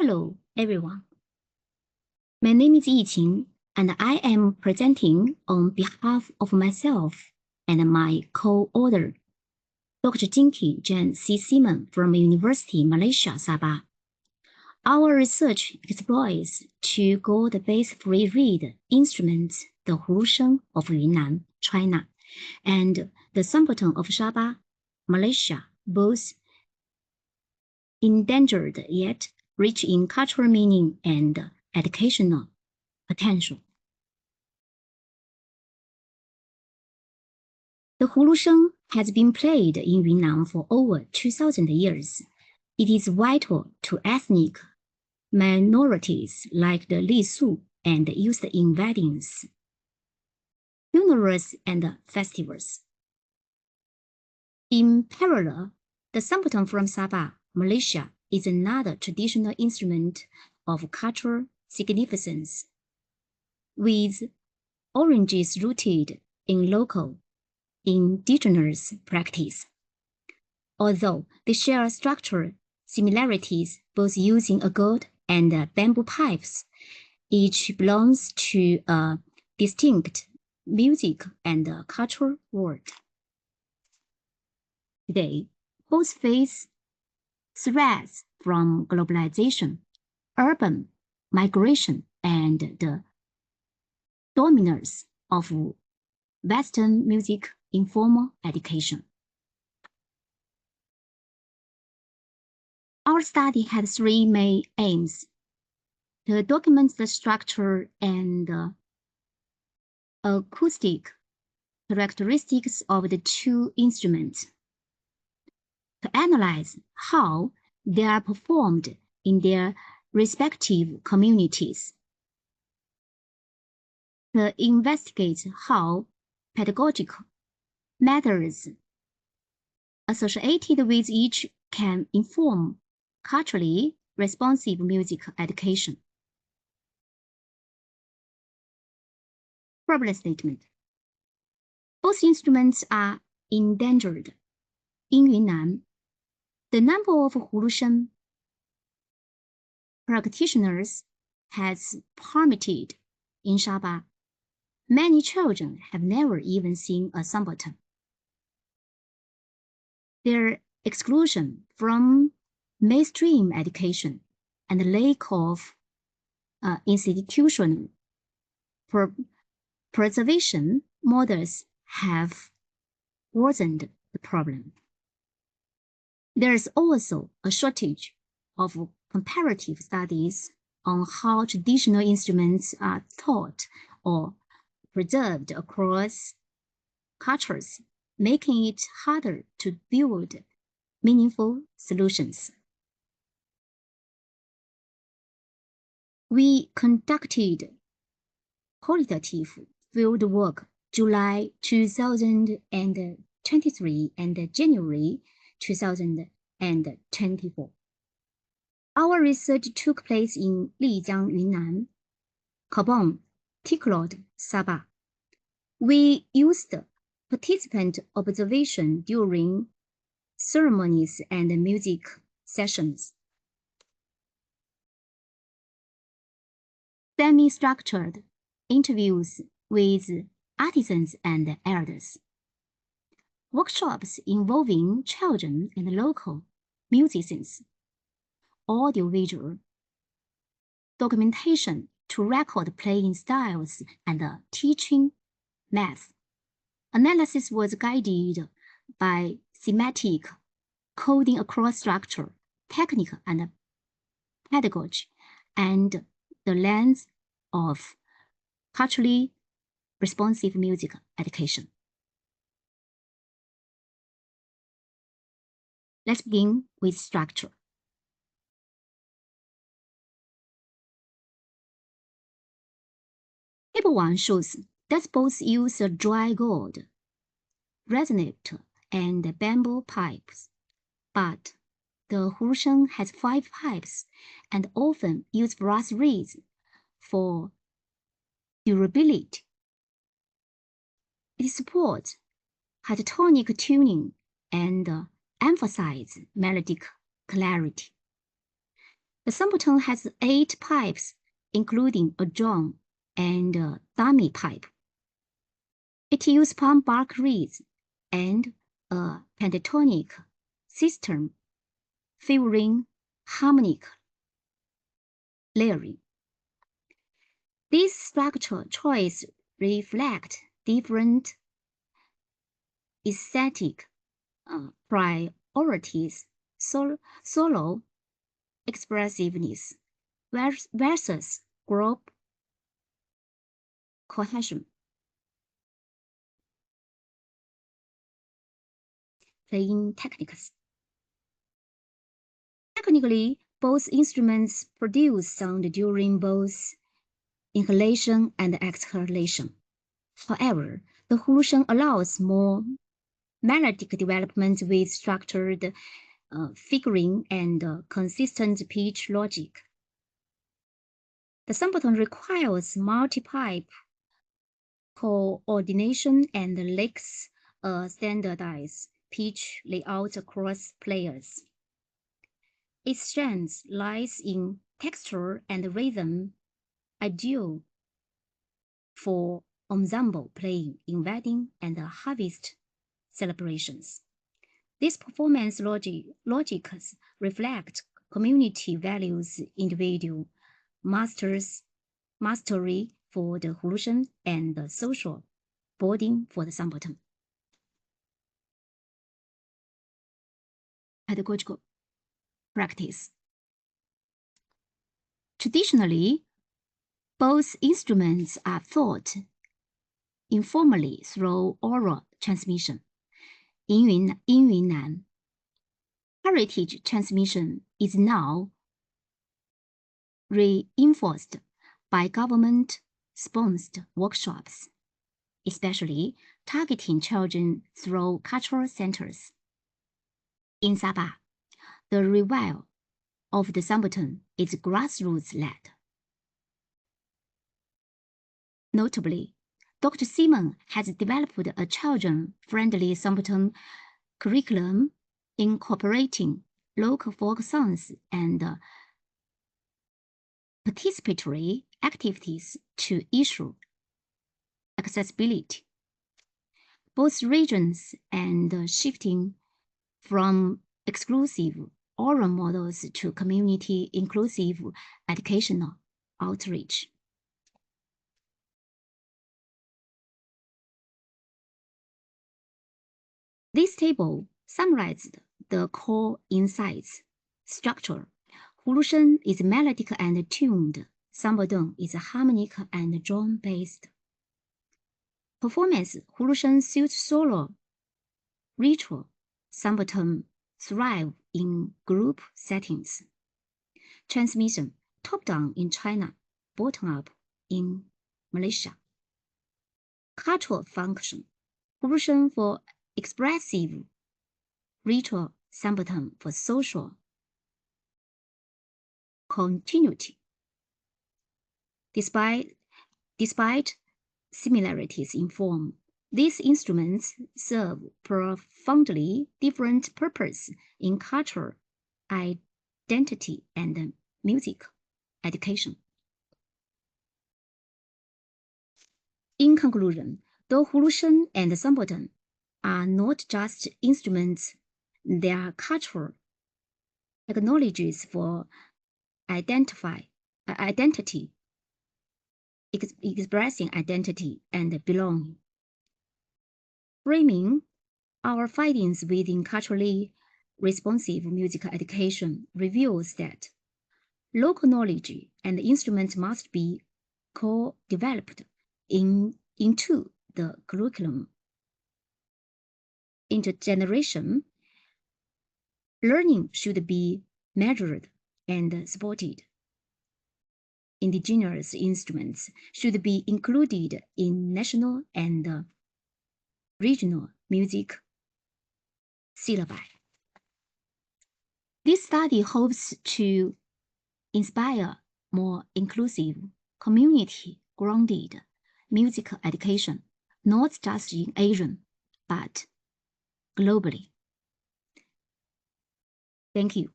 Hello, everyone. My name is Yiqing, and I am presenting on behalf of myself and my co-author, Dr. Jinky Jan C. Simon from University Malaysia, Sabah. Our research explores two gold-based free reed instruments, the Hulusheng of Yunnan, China, and the Sompoton of Sabah, Malaysia, both endangered yet rich in cultural meaning and educational potential. The Hulusheng has been played in Yunnan for over 2,000 years. It is vital to ethnic minorities like the Li Su and used in weddings, funerals, and festivals. In parallel, the Sompoton from Sabah, Malaysia, is another traditional instrument of cultural significance, with origins rooted in local indigenous practice. Although they share structural similarities, both using a gourd and bamboo pipes, each belongs to a distinct music and cultural world. Today, both face threats from globalization, urban migration, and the dominance of Western music in formal education. Our study had three main aims: to document the structure and acoustic characteristics of the two instruments, to analyze how they are performed in their respective communities, to investigate how pedagogical methods associated with each can inform culturally responsive music education. Problem statement. Both instruments are endangered. In Yunnan, the number of Hulusheng practitioners has plummeted. In Sabah, many children have never even seen a Sompoton. Their exclusion from mainstream education and the lack of institutional preservation models have worsened the problem. There is also a shortage of comparative studies on how traditional instruments are taught or preserved across cultures, making it harder to build meaningful solutions. We conducted qualitative field work July 2023 and January 2024. Our research took place in Lijiang, Yunnan, Kaabong, Tiklod, Sabah. We used participant observation during ceremonies and music sessions. Semi-structured interviews with artisans and elders. Workshops involving children and local musicians. Audiovisual documentation to record playing styles and teaching math. Analysis was guided by thematic coding across structure, technique, and pedagogy, and the lens of culturally responsive music education. Let's begin with structure. Table 1 shows that both use a dry gourd, resonator, and bamboo pipes, but the Hulusheng has 5 pipes and often use brass reeds for durability. It supports heterotonic tuning and emphasizes melodic clarity. The Sompoton has 8 pipes, including a drum and a dummy pipe. It uses palm bark reeds and a pentatonic system favoring harmonic layering. These structure choices reflect different aesthetic priorities, solo expressiveness versus group cohesion. Playing techniques. Technically, both instruments produce sound during both inhalation and exhalation. However, the Hulusheng allows more melodic development with structured figuring and consistent pitch logic. The Sompoton requires multi-pipe coordination and lacks a standardized pitch layout across players. Its strength lies in texture and rhythm, ideal for ensemble playing in wedding and harvest celebrations. These performance logics reflect community values, individual mastery for the Hulusheng and the social bonding for the Sompoton. Pedagogical practice. Traditionally, both instruments are taught informally through oral transmission. In Yunnan, heritage transmission is now reinforced by government-sponsored workshops, especially targeting children through cultural centers. In Sabah, the revival of the Sompoton is grassroots-led. Notably, Dr. Simon has developed a children-friendly Sompoton curriculum incorporating local folk songs and participatory activities to issue accessibility. Both regions and shifting from exclusive oral models to community inclusive educational outreach. This table summarized the core insights. Structure. Hulusheng is melodic and tuned. Sompoton is harmonic and drum-based. Performance. Hulusheng suits solo, ritual. Sompoton thrive in group settings. Transmission. Top-down in China, bottom-up in Malaysia. Cultural function. Hulusheng for expressive, ritual, Sompoton for social continuity. Despite similarities in form, these instruments serve profoundly different purposes in culture, identity, and music education. In conclusion, the Hulusheng and the Sompoton are not just instruments, they are cultural technologies for identity, expressing identity and belonging. Framing our findings within culturally responsive music education reveals that local knowledge and instruments must be co-developed into the curriculum. Intergeneration learning should be measured and supported. Indigenous instruments should be included in national and regional music syllabi. This study hopes to inspire more inclusive, community-grounded music education, not just in Asia, but globally. Thank you.